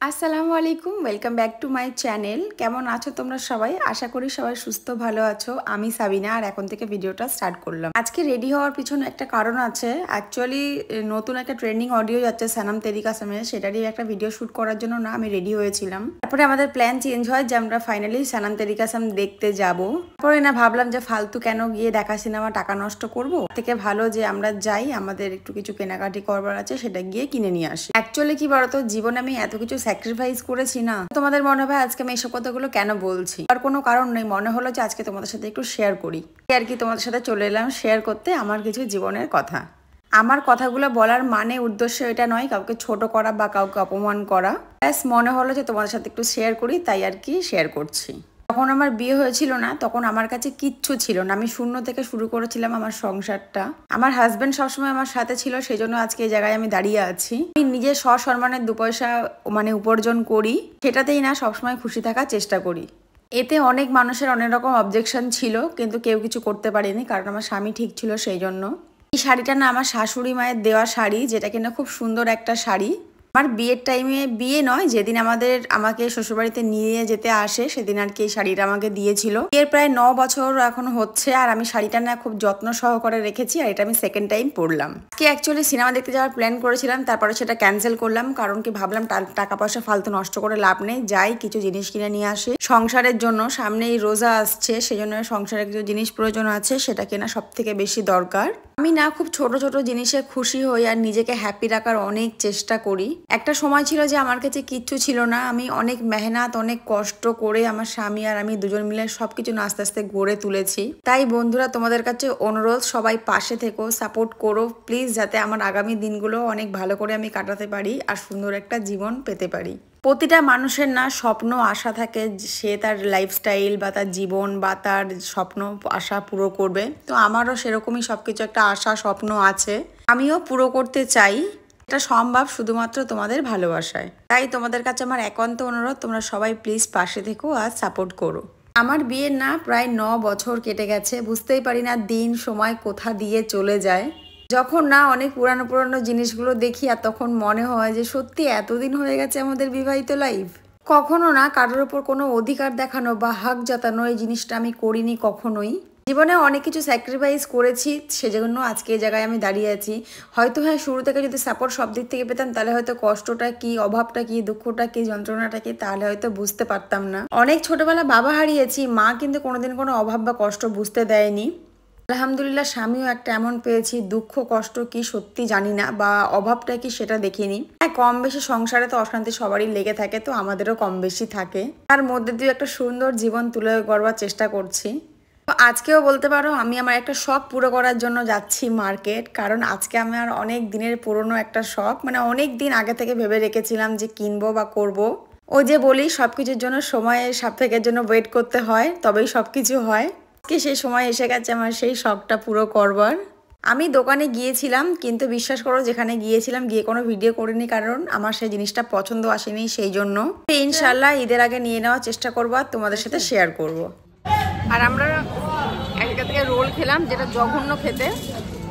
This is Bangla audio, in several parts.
আসসালামু আলাইকুম, welcome back to my channel. কেমন আছো তোমরা সবাই? আশা করি সবাই সুস্থ ভালো আছো। আমি সাবিনা, আর এখন থেকে ভিডিওটা স্টার্ট করলাম। আজকে রেডি হওয়ার পিছনে একটা কারণ আছে। অ্যাকচুয়ালি নতুন একটা ট্রেন্ডিং অডিও যাচ্ছে সানাম তেরি কাসমের, সেটারই একটা ভিডিও শ্যুট করার জন্য না আমি রেডি হয়েছিলাম। তারপরে আমাদের প্ল্যান চেঞ্জ হয় যে আমরা ফাইনালি সানাম তেরি কাসম দেখতে যাব। তারপরে না ভাবলাম যে ফালতু কেন গিয়ে দেখা সিনেমা টাকা নষ্ট করব, থেকে ভালো যে আমরা যাই, আমাদের একটু কিছু কেনাকাটি করবার আছে সেটা গিয়ে কিনে নিয়ে আসি। অ্যাকচুয়ালি কি বলতো, জীবনে আমি এত কিছু স্যাক্রিফাইস করেছি না, তোমাদের মনে হবে আজকে আমি এসব কথাগুলো কেন বলছি। আর কোনো কারণ নেই, মনে হলো যে আজকে তোমাদের সাথে একটু শেয়ার করি আর কি। তোমাদের সাথে চলে এলাম শেয়ার করতে আমার কিছু জীবনের কথা। আমার কথাগুলো বলার মানে উদ্দেশ্য এটা নয় কাউকে ছোট করা বা কাউকে অপমান করা, ব্যাস মনে হলো যে তোমাদের সাথে একটু শেয়ার করি, তাই আর কি শেয়ার করছি। যখন আমার বিয়ে হয়েছিল না, তখন আমার কাছে কিচ্ছু ছিল না। আমি শূন্য থেকে শুরু করেছিলাম আমার সংসারটা। আমার হাজবেন্ড সবসময় আমার সাথে ছিল, সেই জন্য আজকে এই জায়গায় আমি দাঁড়িয়ে আছি। আমি নিজে সসম্মানের 2 পয়সা উপার্জন করি, সেটাতেই না সবসময় খুশি থাকার চেষ্টা করি। এতে অনেক মানুষের অনেক রকম অবজেকশন ছিল, কিন্তু কেউ কিছু করতে পারেনি, কারণ আমার স্বামী ঠিক ছিল সেই জন্য। এই শাড়িটা না আমার শাশুড়ি মায়ের দেওয়া শাড়ি, যেটা কিনা খুব সুন্দর একটা শাড়ি। আমার বিয়ের টাইমে, বিয়ে নয়, যেদিন আমাকে শ্বশুরবাড়িতে নিয়ে যেতে আসে সেদিন আর কি এই শাড়িটা আমাকে দিয়েছিল। বিয়ের প্রায় 9 বছর এখন হচ্ছে, আর আমি শাড়িটা না খুব যত্ন সহকারে রেখেছি, আর এটা আমি সেকেন্ড টাইম পরলাম। আজকে অ্যাকচুয়ালি সিনেমা দেখতে যাওয়ার প্ল্যান করেছিলাম, তারপরে সেটা ক্যান্সেল করলাম, কারণ কি ভাবলাম টাকা পয়সা ফালতু নষ্ট করে লাভ নেই, যাই কিছু জিনিস কিনে নিয়ে আসি সংসারের জন্য। সামনেই রোজা আসছে, সেই জন্য সংসারে কিছু জিনিস প্রয়োজন আছে, সেটা কেনা সব থেকে বেশি দরকার। আমি না খুব ছোট ছোট জিনিসে খুশি হই আর নিজেকে হ্যাপি রাখার অনেক চেষ্টা করি। একটা সময় ছিল যে আমার কাছে কিচ্ছু ছিল না, আমি অনেক মেহনত অনেক কষ্ট করে আমার স্বামী আর আমি দুজন মিলে সবকিছু আস্তে আস্তে গড়ে তুলেছি। তাই বন্ধুরা, তোমাদের কাছে অনুরোধ, সবাই পাশে থেকো, সাপোর্ট করো প্লিজ, যাতে আমার আগামী দিনগুলো অনেক ভালো করে আমি কাটাতে পারি আর সুন্দর একটা জীবন পেতে পারি। প্রতিটা মানুষের না স্বপ্ন আশা থাকে, সে তার লাইফস্টাইল বা তার জীবন বা তার স্বপ্ন আশা পুরো করবে। তো আমারও সেরকমই সবকিছু একটা আশা স্বপ্ন আছে, আমিও পুরো করতে চাই। এটা সম্ভব শুধুমাত্র তোমাদের ভালোবাসায়। তাই তোমাদের কাছে আমার একান্ত অনুরোধ, তোমরা সবাই প্লিজ পাশে থেকো আর সাপোর্ট করো। আমার বিয়ের না প্রায় 9 বছর কেটে গেছে, বুঝতেই পারি না দিন সময় কোথা দিয়ে চলে যায়। যখন না অনেক পুরানো জিনিসগুলো দেখি, আর তখন মনে হয় যে সত্যি এতদিন হয়ে গেছে আমাদের বিবাহিত লাইফ। কখনো না কারোর ওপর কোনো অধিকার দেখানো বা হাক জাতানো, এই জিনিসটা আমি করিনি কখনোই। জীবনে অনেক কিছু স্যাক্রিফাইস করেছি, সেজন্য আজকে এই জায়গায় আমি দাঁড়িয়ে আছি। হয়তো হ্যাঁ, শুরু থেকে যদি সাপোর্ট সব দিক থেকে পেতাম, তাহলে হয়তো কষ্টটা কি, অভাবটা কি, দুঃখটা কি, যন্ত্রণাটা কি, তাহলে হয়তো বুঝতে পারতাম না। অনেক ছোটবেলা বাবা হারিয়েছি, মা কিন্তু কোনোদিন কোনো অভাব বা কষ্ট বুঝতে দেয়নি। আলহামদুলিল্লাহ, স্বামীও একটা এমন পেয়েছি, দুঃখ কষ্ট কি সত্যি জানি না, বা অভাবটা কি সেটা দেখিনি। হ্যাঁ, কম বেশি সংসারে তো অশান্তি সবারই লেগে থাকে, তো আমাদেরও কম বেশি থাকে। তার মধ্যে দিয়ে একটা সুন্দর জীবন তুলে গড়বার চেষ্টা করছি। আজকেও বলতে পারো আমি আমার একটা শখ পুরো করার জন্য যাচ্ছি মার্কেট, কারণ আজকে আমার অনেক দিনের পুরনো একটা শখ, মানে অনেক দিন আগে থেকে ভেবে রেখেছিলাম যে কিনবো বা করব। ওই যে বলি, সবকিছুর জন্য সময়ের সাপেক্ষের জন্য ওয়েট করতে হয়, তবেই সবকিছু হয়। আজকে সেই সময় এসে গেছে আমার সেই শখটা পুরো করবার। আমি দোকানে গিয়েছিলাম, কিন্তু বিশ্বাস করো যেখানে গিয়েছিলাম গিয়ে কোনো ভিডিও করিনি, কারণ আমার সেই জিনিসটা পছন্দ আসেনি, সেই জন্য। ইনশাল্লাহ ঈদের আগে নিয়ে নেওয়ার চেষ্টা করবো আর তোমাদের সাথে শেয়ার করব। আর আমরা এক জায়গা থেকে রোল খেলাম, যেটা জঘন্য খেতে,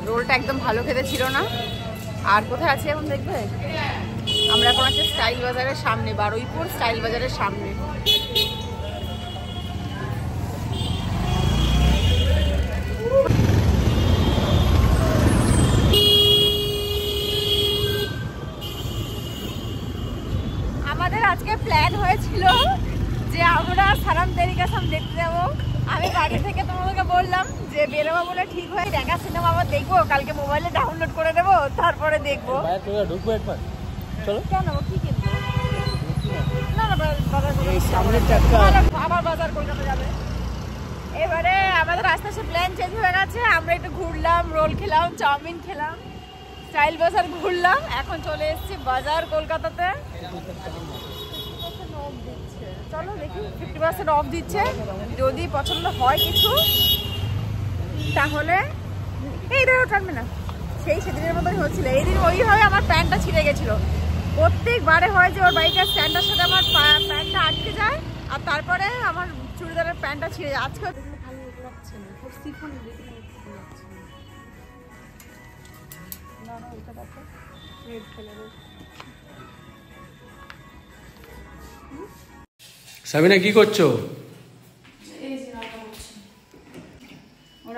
রোলটা একদম ভালো খেতে ছিল না। আর কোথায় আছে এখন দেখবে, আমরা এখন আছে স্টাইল বাজারের সামনে, বারুইপুর স্টাইল বাজারের সামনে। আমাদের আজকে প্ল্যান হয়েছিল যে আমরা সানাম তেরি কাসম দেখতে যাবো। আমি বাড়ি থেকে তোমাদেরকে বললাম যে বেরোবো বলে ঠিক হয়ে, দেখা সিনেমা আবার দেখবো, কালকে মোবাইলে ডাউনলোড করে দেবো, তারপরে দেখবো। কেন, কি কিনবো? না না, আবার বাজার কলকাতা যাবে। এবারে আমাদের আস্তে আস্তে প্ল্যান চেঞ্জ হয়ে গেছে, আমরা একটু ঘুরলাম, রোল খেলাম, চাউমিন খেলাম, স্টাইল বাজার ঘুরলাম, এখন চলে এসেছি বাজার কলকাতাতে। চলো দেখি, 50% অফ দিচ্ছে, যদি পছন্দ হয় কিছু তাহলে। এই ধরো টানবে না, সেদিনের মতোই হচ্ছিল। এই দিন ওইভাবে আমার প্যান্টটা ছিঁড়ে গেছিল। প্রত্যেকবারে হয় যে ওর বাইকের স্ট্যান্ডের সাথে আমার প্যান্টটা আটকে যায়, আর তারপরে আমার চুড়িদারের প্যান্টটা ছিঁড়ে যায়। আজকে ভালো লাগছে না, না এটা দেখো রেড কালারের। সাবিনা কি করছো?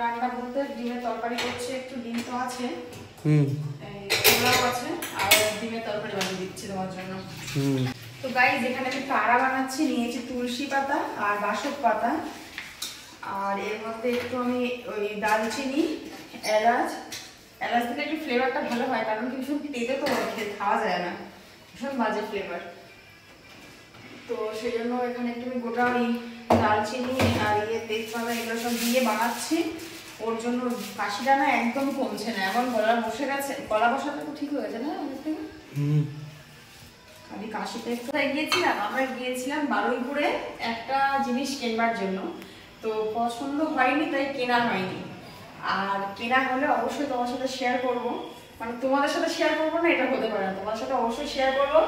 রান্না বলতে ডিমের তরকারি করছে, একটু ডিম তো আছে, আছে, আর ডিমের তরকারি বানিয়ে দিচ্ছি তোমার জন্য। তো গাইস এখানে আমি কাড়া বানাচ্ছি, নিয়েছি তুলসী পাতা আর বাসক পাতা, আর এর মধ্যে একটু আমি ওই দারচিনি, এলাচ দিলে একটু ফ্লেভারটা ভালো হয়, কারণ ভীষণ তেতে তো খাওয়া যায় না, ভীষণ বাজে ফ্লেভার। তো সেই জন্য এখানে একটু আমি গোটা ওই দারচিনি আর তেজপাতা এগুলো সব দিয়ে বানাচ্ছি। ওর জন্য কাশিটা না একদম কমছে না, এখন গলা বসে গেছে, গলা বসাটা তো ঠিক হয়ে গেছে না আমাদের থেকে। আমি কাশিটা একটু আমরা গিয়েছিলাম বারুইপুরে একটা জিনিস কেনবার জন্য, তো পছন্দ হয়নি তাই কেনা হয়নি, আর কেনা হলে অবশ্যই তোমার সাথে শেয়ার করব, মানে তোমাদের সাথে শেয়ার করবো না এটা হতে পারে না, তোমার সাথে অবশ্যই শেয়ার করবো।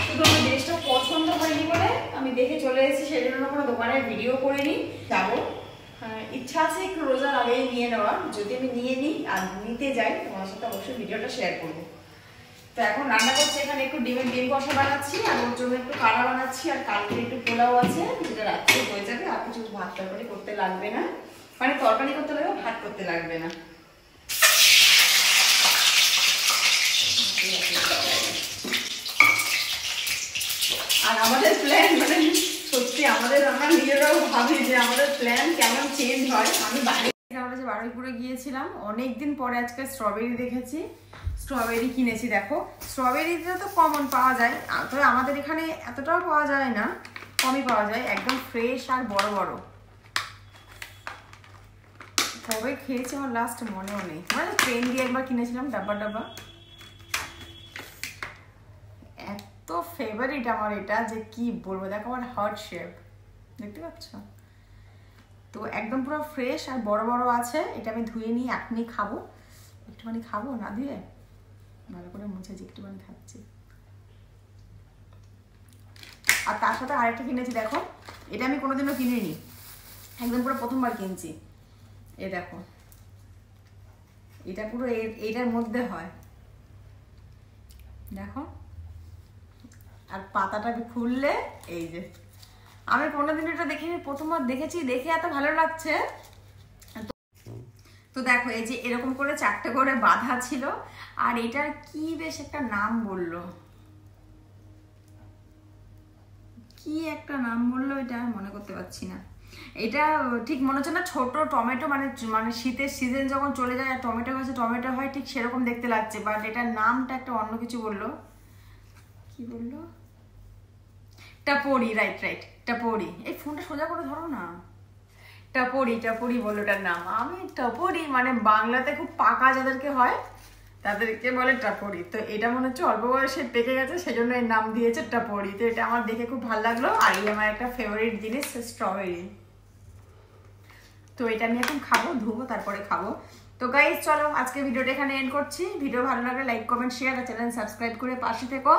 শুধু আমার জিনিসটা পছন্দ হয়নি বলে আমি দেখে চলে এসেছি, সেই জন্য কোনো দোকানের ভিডিও করিনি। যাবো, ইচ্ছা আছে একটু রোজার আগেই নিয়ে নেওয়ার, যদি আমি নিয়ে নিই আর নিতে যাই তোমার সাথে অবশ্যই ভিডিওটা শেয়ার করবো। তো এখন রান্না করছি, এখানে একটু ডিম কষা বানাচ্ছি, আর ওর জন্য একটু কাড়া বানাচ্ছি, আর কালকে একটু পোলাও আছে যেটা রাত্রে হয়ে যাবে, আর কিছু ভাত তরকারি করতে লাগবে না, মানে তরকারি করতে লাগবে, ভাত করতে লাগবে না। আর আমাদের প্ল্যান, মানে সত্যি আমরা নিজেরাও ভাবি যে আমাদের প্ল্যান কেমন চেঞ্জ হয়। আমি আমরা যে বারুইপুরে গিয়েছিলাম অনেকদিন পরে আজকে স্ট্রবেরি দেখেছি, স্ট্রবেরি কিনেছি। দেখো স্ট্রবেরিটা তো কমন পাওয়া যায়, তবে আমাদের এখানে এতটাও পাওয়া যায় না, কমই পাওয়া যায়, একদম ফ্রেশ আর বড় বড়। কবে খেয়েছি আমার লাস্ট মনেও নেই, মানে ট্রেন দিয়ে একবার কিনেছিলাম ডাব্বা। এত ফেভারিট আমার এটা যে কি বলবো, দেখো আমার হার্ট শেপ, দেখতে পাচ্ছ? তো একদম পুরো ফ্রেশ আর বড় বড় আছে। এটা আমি ধুয়ে নিয়ে এখনই খাবো, একটুখানি খাবো না ধুয়ে, ভালো করে মুছেছি, একটুখানি খাচ্ছি। আর তার সাথে আরেকটা কিনেছি, দেখো এটা আমি কোনোদিনও কিনিনি, একদম পুরো প্রথমবার কিনছি। এ দেখো, এটা পুরো এইটার মধ্যে হয়, দেখো, আর পাতাটা খুললে এই যে, আমি কোনোদিন এটা দেখিনি, প্রথমবার দেখেছি, দেখে এত ভালো লাগছে। তো দেখো এই যে এরকম করে 4টে করে বাঁধা ছিল, আর এটার কি বেশ একটা নাম বললো, কি একটা নাম বললো, এটা মনে করতে পারছি না। এটা ঠিক মনে হচ্ছে না, ছোট টমেটো, মানে শীতের সিজন যখন চলে যায় আর টমেটো গাছে টমেটো হয়, ঠিক সেরকম দেখতে লাগছে, বাট এটার নামটা একটা অন্য কিছু বললো, কি বললো, টাপড়ি, রাইট টাপড়ি। এই ফোনটা সোজা করে ধরো না, টাপড়ি বললো এটার নাম। আমি টাপড়ি মানে বাংলাতে খুব পাকা যাদেরকে হয় তাদেরকে বলে টাপড়ি, তো এটা মনে হচ্ছে অল্প বয়সে পেকে গেছে, সেজন্য এর নাম দিয়েছে টাপড়ি। তো এটা আমার দেখে খুব ভালো লাগলো, আর এই আমার একটা ফেভারিট জিনিস স্ট্রবেরি। তো এটা আমি এখন খাবো, ধুবো, তারপরে খাবো। তো গাইস চলো আজকে ভিডিওটা এখানে এন্ড করছি। ভিডিও ভালো লাগলে লাইক কমেন্ট শেয়ার আর চ্যানেল সাবস্ক্রাইব করে পাশে থেকো,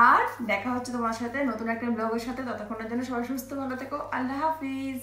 আর দেখা হচ্ছে তোমার সাথে নতুন একটা ব্লগের সাথে। ততক্ষণের জন্য সবাই সুস্থ ভালো থেকো, আল্লাহ হাফিজ।